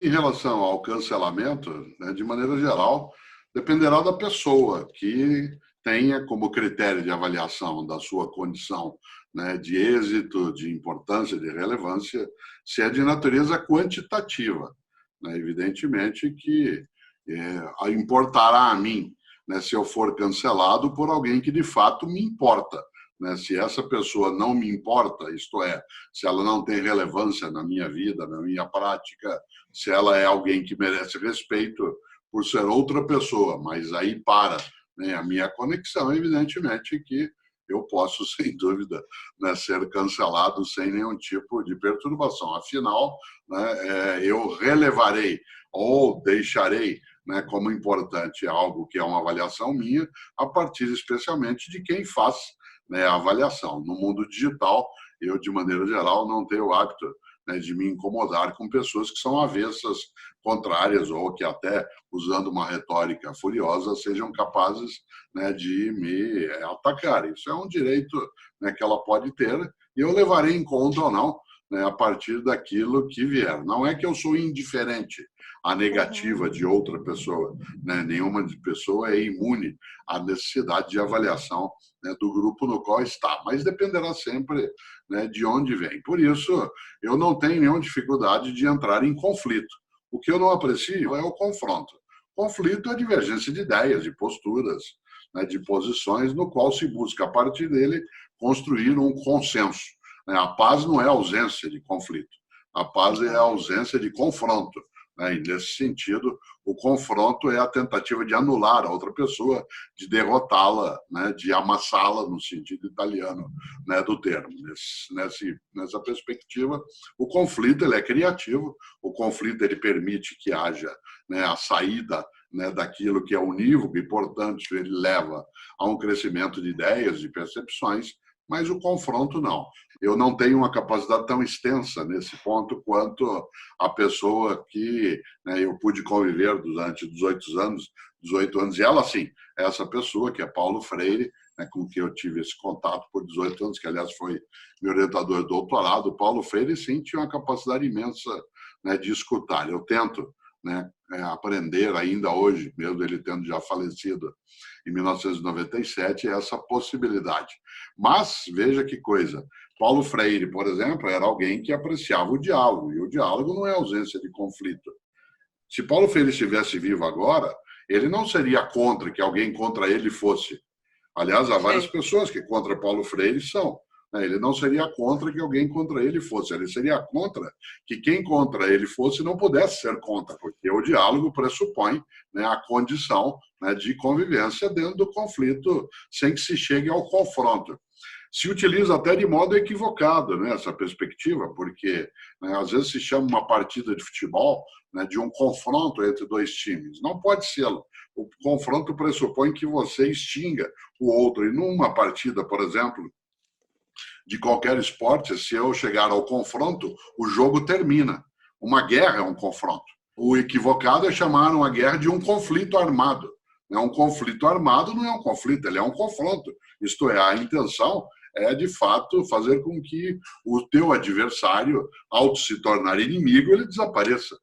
Em relação ao cancelamento, né, de maneira geral, dependerá da pessoa que tenha como critério de avaliação da sua condição, né, de êxito, de importância, de relevância, se é de natureza quantitativa, né? Evidentemente que importará a mim, né, se eu for cancelado por alguém que de fato me importa. Né? Se essa pessoa não me importa, isto é, se ela não tem relevância na minha vida, na minha prática, se ela é alguém que merece respeito por ser outra pessoa, mas aí para, né, a minha conexão, evidentemente que eu posso, sem dúvida, né, ser cancelado sem nenhum tipo de perturbação. Afinal, né, eu relevarei ou deixarei, né, como importante algo que é uma avaliação minha, a partir especialmente de quem faz, né, a avaliação. No mundo digital, eu, de maneira geral, não tenho o hábito, né, de me incomodar com pessoas que são avessas, contrárias, ou que até, usando uma retórica furiosa, sejam capazes, né, de me atacar. Isso é um direito, né, que ela pode ter, e eu levarei em conta ou não, né, a partir daquilo que vier. Não é que eu sou indiferente à negativa de outra pessoa, né? Nenhuma pessoa é imune à necessidade de avaliação, né, do grupo no qual está, mas dependerá sempre, né, de onde vem. Por isso, eu não tenho nenhuma dificuldade de entrar em conflito. O que eu não aprecio é o confronto. Conflito é a divergência de ideias, de posturas, né, de posições, no qual se busca, a partir dele, construir um consenso. A paz não é ausência de conflito. A paz é a ausência de confronto. E, nesse sentido, o confronto é a tentativa de anular a outra pessoa, de derrotá-la, né, de amassá-la, no sentido italiano, né, do termo. Nessa perspectiva, o conflito ele é criativo, o conflito ele permite que haja, né, a saída, né, daquilo que é unívoco e, portanto, ele leva a um crescimento de ideias, de percepções, mas o confronto não. Eu não tenho uma capacidade tão extensa nesse ponto quanto a pessoa que, né, eu pude conviver durante 18 anos, e ela, sim, essa pessoa que é Paulo Freire, né, com quem eu tive esse contato por 18 anos, que, aliás, foi meu orientador de doutorado. Paulo Freire, sim, tinha uma capacidade imensa, né, de escutar. Eu tento, né, aprender ainda hoje, mesmo ele tendo já falecido em 1997, essa possibilidade. Mas, veja que coisa, Paulo Freire, por exemplo, era alguém que apreciava o diálogo, e o diálogo não é ausência de conflito. Se Paulo Freire estivesse vivo agora, ele não seria contra que alguém contra ele fosse. Aliás, há várias pessoas que contra Paulo Freire são. Ele não seria contra que alguém contra ele fosse, ele seria contra que quem contra ele fosse não pudesse ser contra, porque o diálogo pressupõe, né, a condição, né, de convivência dentro do conflito, sem que se chegue ao confronto. Se utiliza até de modo equivocado, né, essa perspectiva, porque, né, às vezes se chama uma partida de futebol, né, de um confronto entre dois times. Não pode ser. O confronto pressupõe que você extinga o outro. E numa partida, por exemplo, de qualquer esporte, se eu chegar ao confronto, o jogo termina. Uma guerra é um confronto. O equivocado é chamar uma guerra de um conflito armado. Um conflito armado não é um conflito, ele é um confronto. Isto é, a intenção é, de fato, fazer com que o teu adversário, ao se tornar inimigo, ele desapareça.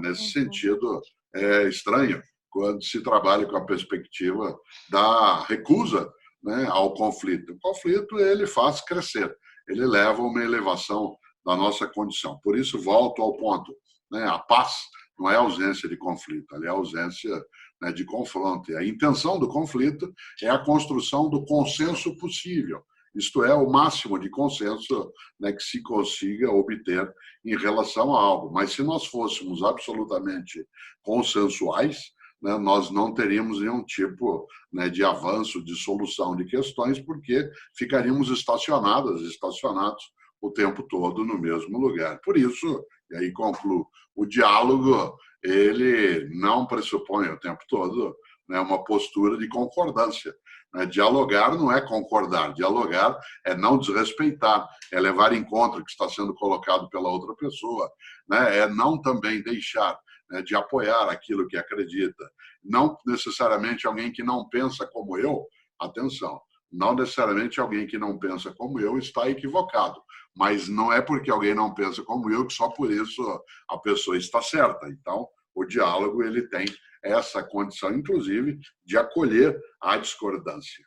Nesse sentido, é estranho quando se trabalha com a perspectiva da recusa, né, ao conflito. O conflito ele faz crescer, ele leva a uma elevação da nossa condição. Por isso, volto ao ponto, né, a paz não é ausência de conflito, ela é ausência, né, de confronto. E a intenção do conflito é a construção do consenso possível, isto é, o máximo de consenso, né, que se consiga obter em relação a algo. Mas se nós fôssemos absolutamente consensuais, né, nós não teríamos nenhum tipo, né, de avanço, de solução de questões, porque ficaríamos estacionados o tempo todo no mesmo lugar. Por isso, e aí concluo, o diálogo ele não pressupõe o tempo todo, né, uma postura de concordância. Dialogar não é concordar, dialogar é não desrespeitar, é levar em conta o que está sendo colocado pela outra pessoa, né, é não também deixar, né, de apoiar aquilo que acredita. Não necessariamente alguém que não pensa como eu, atenção, não necessariamente alguém que não pensa como eu está equivocado, mas não é porque alguém não pensa como eu que só por isso a pessoa está certa. Então, o diálogo ele tem essa condição, inclusive, de acolher a discordância.